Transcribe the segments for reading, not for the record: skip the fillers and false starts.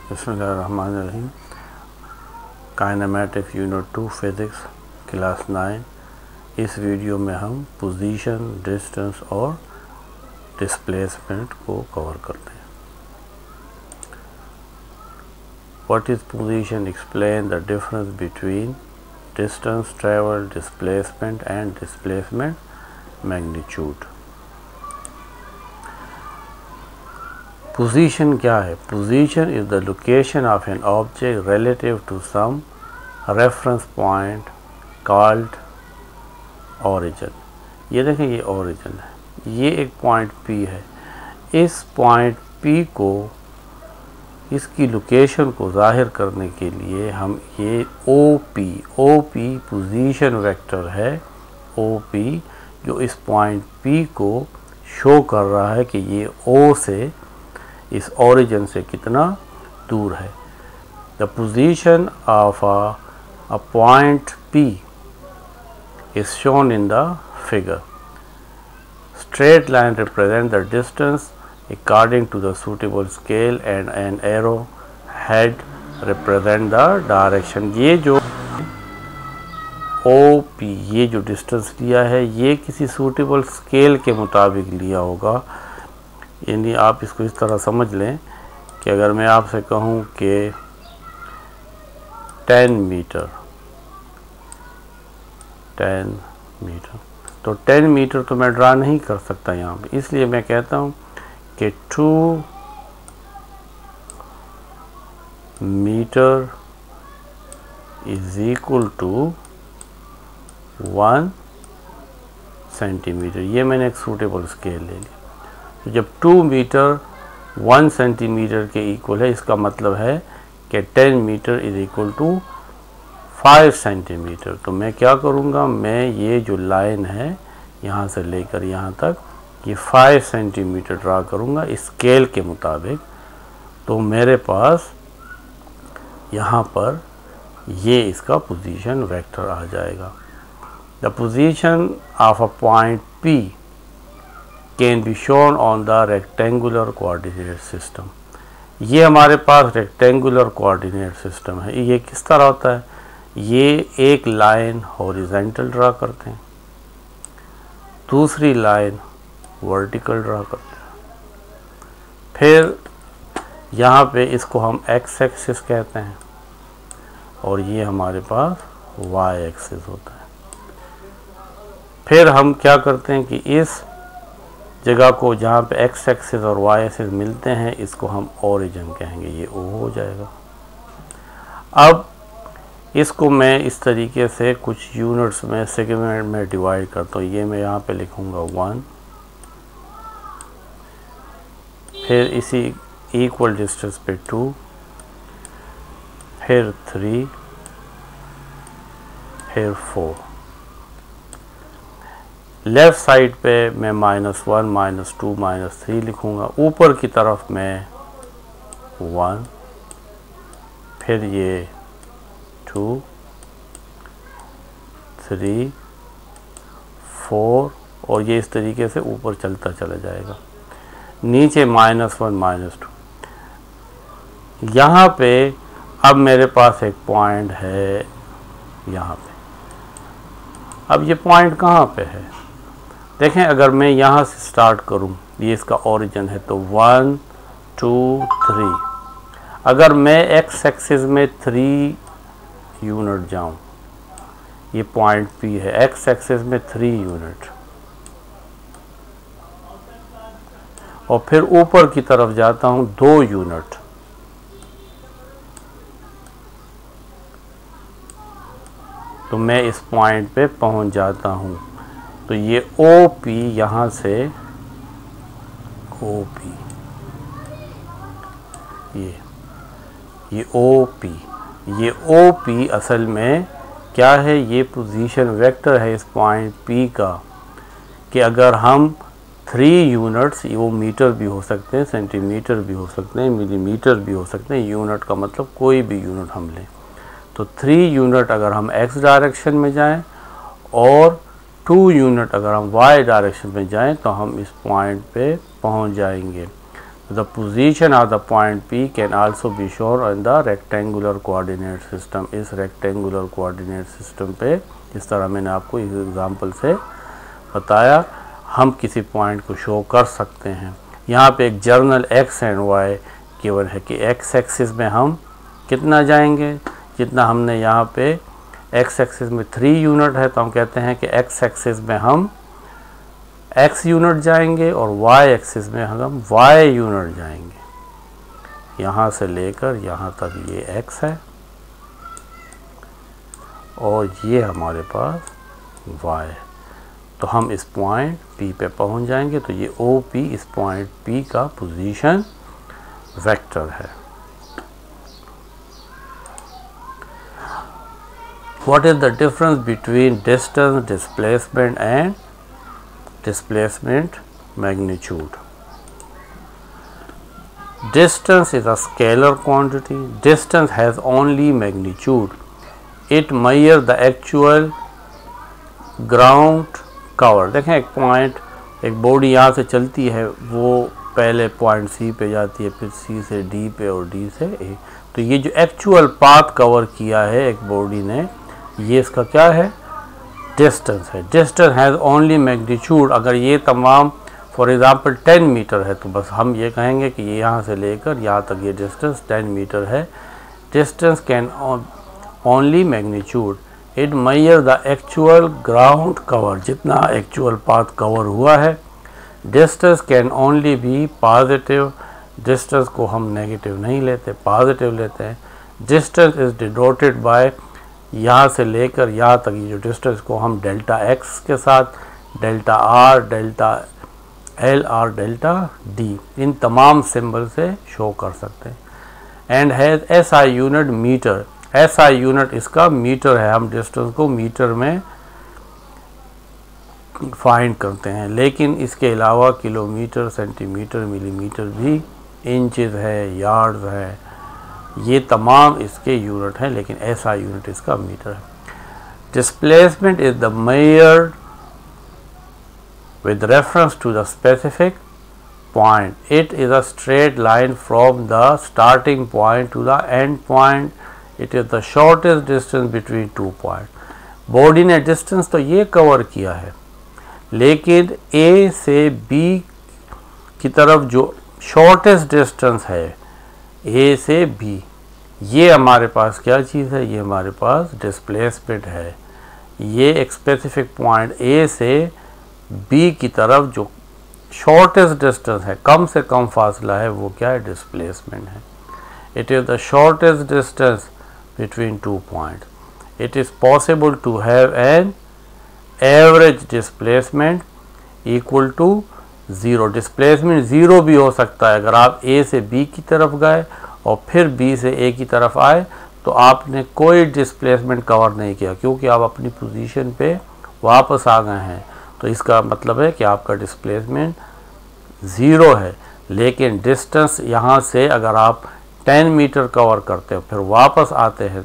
बिस्मिल्लाहिर्रहमानिर्रहीम। Kinematics unit 2 physics class 9। इस video में हम पोजीशन, डिस्टेंस और डिस्प्लेसमेंट को कवर करते हैं। What is position? Explain the difference between distance travel, displacement and displacement magnitude. Position क्या है? Position is the location of an object relative to some reference point called origin. ये देखें, ये origin है, ये एक पॉइंट P है। इस पॉइंट P को, इसकी लोकेशन को ज़ाहिर करने के लिए हम ये OP पोजीशन वेक्टर है। OP जो इस पॉइंट P को शो कर रहा है कि ये O से, इस ओरिजिन से कितना दूर है। The position of a point P is shown in the figure. Straight line represent the distance according to the suitable scale and an arrow head represent the direction. ये जो OP, ये जो डिस्टेंस लिया है, ये किसी सूटेबल स्केल के मुताबिक लिया होगा। यानी आप इसको इस तरह समझ लें कि अगर मैं आपसे कहूँ कि 10 मीटर, तो 10 मीटर तो मैं ड्रा नहीं कर सकता यहाँ पे, इसलिए मैं कहता हूँ कि 2 metre is equal to 1 centimetre. ये मैंने एक सूटेबल स्केल ले लिया। तो जब 2 मीटर 1 सेंटीमीटर के इक्वल है, इसका मतलब है कि 10 metre is equal to 5 centimetre. तो मैं क्या करूँगा, मैं ये जो लाइन है यहाँ से लेकर यहाँ तक, ये 5 सेंटीमीटर ड्रा करूँगा इस स्केल के मुताबिक। तो मेरे पास यहाँ पर ये इसका पोजीशन वेक्टर आ जाएगा। The position of a point P can be shown on the rectangular coordinate system. ये हमारे पास रेक्टेंगुलर कोऑर्डिनेट सिस्टम है। ये किस तरह होता है? ये एक लाइन हॉरिजॉन्टल ड्रा करते हैं, दूसरी लाइन वर्टिकल ड्रा करते हैं, फिर यहाँ पे इसको हम एक्स एक्सिस कहते हैं और ये हमारे पास वाई एक्सिस होता है। फिर हम क्या करते हैं कि इस जगह को जहाँ पे एक्स एक्सिस और वाई एक्सिस मिलते हैं, इसको हम ओरिजिन कहेंगे। ये O हो जाएगा। अब इसको मैं इस तरीके से कुछ यूनिट्स में, सेगमेंट में डिवाइड करता हूँ। ये मैं यहाँ पे लिखूँगा 1, फिर इसी इक्वल डिस्टेंस पे 2, फिर 3, फिर 4। लेफ़्ट साइड पे मैं -1, -2, -3 लिखूँगा। ऊपर की तरफ मैं 1, फिर ये 2, 3, 4 और ये इस तरीके से ऊपर चलता चला जाएगा। नीचे -1, -2। यहाँ पे अब मेरे पास एक पॉइंट है यहाँ पे। अब ये पॉइंट कहाँ पे है? देखें, अगर मैं यहाँ से स्टार्ट करूँ, ये इसका ओरिजिन है, तो 1, 2, 3। अगर मैं एक्स एक्सिस में 3 यूनिट जाऊँ, ये पॉइंट P है, एक्स एक्सिस में 3 यूनिट, और फिर ऊपर की तरफ जाता हूँ 2 यूनिट, तो मैं इस पॉइंट पे पहुँच जाता हूँ। तो ये OP, यहाँ से OP, ये OP असल में क्या है? ये पोजीशन वेक्टर है इस पॉइंट P का, कि अगर हम 3 यूनिट्स, वो मीटर भी हो सकते हैं, सेंटीमीटर भी हो सकते हैं, मिलीमीटर भी हो सकते हैं, यूनिट का मतलब कोई भी यूनिट हम लें, तो 3 यूनिट अगर हम x डायरेक्शन में जाएं और 2 यूनिट अगर हम y डायरेक्शन में जाएं, तो हम इस पॉइंट पे पहुंच जाएंगे। The position of the point P can also be shown on the rectangular coordinate system. इस rectangular coordinate system पे इस तरह मैंने आपको इस एग्जांपल से बताया हम किसी पॉइंट को शो कर सकते हैं। यहाँ पे एक जर्नल x एंड y केवल है कि x एक्सिस में हम कितना जाएंगे, जितना हमने यहाँ पे x एक्सिस में 3 यूनिट है तो हम कहते हैं कि x एक्सिस में हम x यूनिट जाएंगे और y एक्सिस में हम y यूनिट जाएंगे। यहाँ से लेकर यहाँ तक ये x है और ये हमारे पास y है। तो हम इस पॉइंट P पे पहुँच जाएंगे। तो ये OP इस पॉइंट P का पोजीशन वेक्टर है। What is the difference between distance, displacement and displacement magnitude? Distance is a scalar quantity. Distance has only magnitude. It measures the actual ground cover. देखें एक पॉइंट, एक body यहाँ से चलती है, वो पहले पॉइंट C पे जाती है, फिर C से D पे और D से A। तो ये जो एक्चुअल पाथ कवर किया है एक बॉडी ने, ये इसका क्या है, डिस्टेंस है। Distance has only magnitude. अगर ये तमाम फॉर एग्जांपल 10 मीटर है तो बस हम ये कहेंगे कि ये यहाँ से लेकर यहाँ तक ये डिस्टेंस 10 मीटर है। Distance can only magnitude. It measure the actual ground cover, जितना एक्चुअल पाथ कवर हुआ है। Distance can only be positive. Distance को हम नेगेटिव नहीं लेते, पॉजिटिव लेते हैं। डिस्टेंस इज डिनोटेड बाय, यहाँ से लेकर यहाँ तक ये जो डिस्टेंस को हम डेल्टा x के साथ, डेल्टा r, डेल्टा l और डेल्टा d, इन तमाम सिंबल से शो कर सकते हैं। And has SI unit metre. SI unit इसका मीटर है, हम डिस्टेंस को मीटर में फाइंड करते हैं, लेकिन इसके अलावा किलोमीटर, सेंटीमीटर, मिलीमीटर भी, इंचेस है, यार्ड्स है, ये तमाम इसके यूनिट हैं, लेकिन SI यूनिट इसका मीटर है। Displacement is the measured with reference to the specific point. It is a straight line from the starting point to the end point. It is the shortest distance between two points. Body ने distance तो ये cover किया है, लेकिन A से B की तरफ जो शॉर्टेस्ट डिस्टेंस है A से B, ये हमारे पास क्या चीज़ है, ये हमारे पास डिस्प्लेसमेंट है। ये एक स्पेसिफिक पॉइंट A से B की तरफ जो शॉर्टेस्ट डिस्टेंस है, कम से कम फासला है, वो क्या है, डिस्प्लेसमेंट है। It is the shortest distance between two point. It is possible to have an average displacement equal to 0। Displacement 0 भी हो सकता है। अगर आप A से B की तरफ गए और फिर B से A की तरफ आए तो आपने कोई डिस्प्लेसमेंट कवर नहीं किया, क्योंकि आप अपनी पोजीशन पे वापस आ गए हैं। तो इसका मतलब है कि आपका डिस्प्लेसमेंट 0 है, लेकिन डिस्टेंस यहाँ से अगर आप 10 मीटर कवर करते हो फिर वापस आते हैं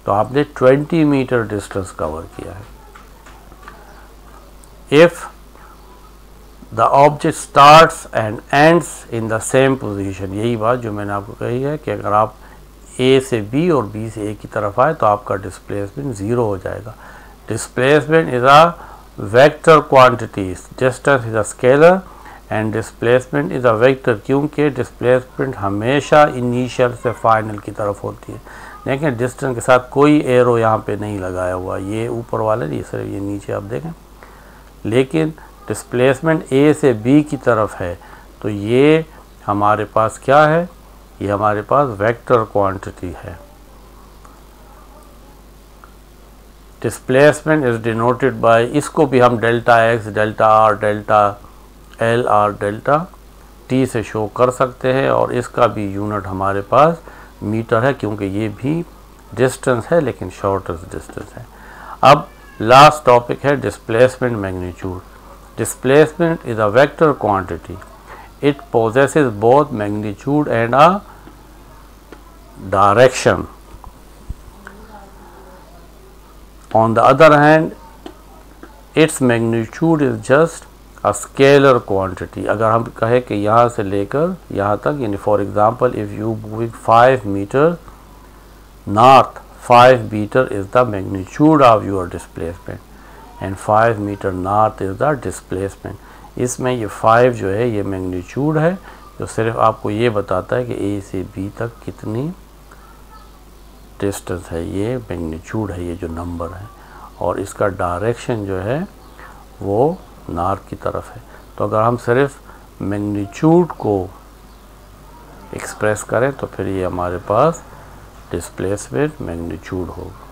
तो आपने 20 मीटर डिस्टेंस कवर किया है। If the object starts and ends in the same position, यही बात जो मैंने आपको कही है कि अगर आप A से B और B से A की तरफ आए तो आपका डिस्प्लेसमेंट 0 हो जाएगा। Displacement is a vector quantity, distance is a scalar and displacement is a vector, क्योंकि डिस्प्लेसमेंट हमेशा इनिशियल से फाइनल की तरफ होती है। देखें डिस्टेंस के साथ कोई एरो यहाँ पे नहीं लगाया हुआ, ये ऊपर वाले नहीं, सिर्फ ये नीचे आप देखें, लेकिन डिस्प्लेसमेंट A से B की तरफ है। तो ये हमारे पास क्या है, ये हमारे पास वेक्टर क्वांटिटी है। डिस्प्लेसमेंट इज डिनोटेड बाय, इसको भी हम delta x, delta r, delta l और डेल्टा t से शो कर सकते हैं, और इसका भी यूनिट हमारे पास मीटर है, क्योंकि ये भी डिस्टेंस है लेकिन शॉर्टेस्ट डिस्टेंस है। अब लास्ट टॉपिक है displacement magnitude. Displacement is a vector quantity, it possesses both magnitude and a direction. On the other hand, its magnitude is just scalar quantity. अगर हम कहें कि यहाँ से लेकर यहाँ तक, यानी for example if you moving 5 metre north, 5 metre is the magnitude of your displacement and 5 metre north is the displacement. इसमें ये 5 जो है ये मैग्नीट्यूड है, जो सिर्फ आपको ये बताता है कि ए से बी तक कितनी डिस्टेंस है, ये मैग्नीट्यूड है, ये जो नंबर है, और इसका डायरेक्शन जो है वो नॉर्थ की तरफ है। तो अगर हम सिर्फ मैग्नीट्यूड को एक्सप्रेस करें तो फिर ये हमारे पास डिस्प्लेसमेंट मैग्नीट्यूड होगा।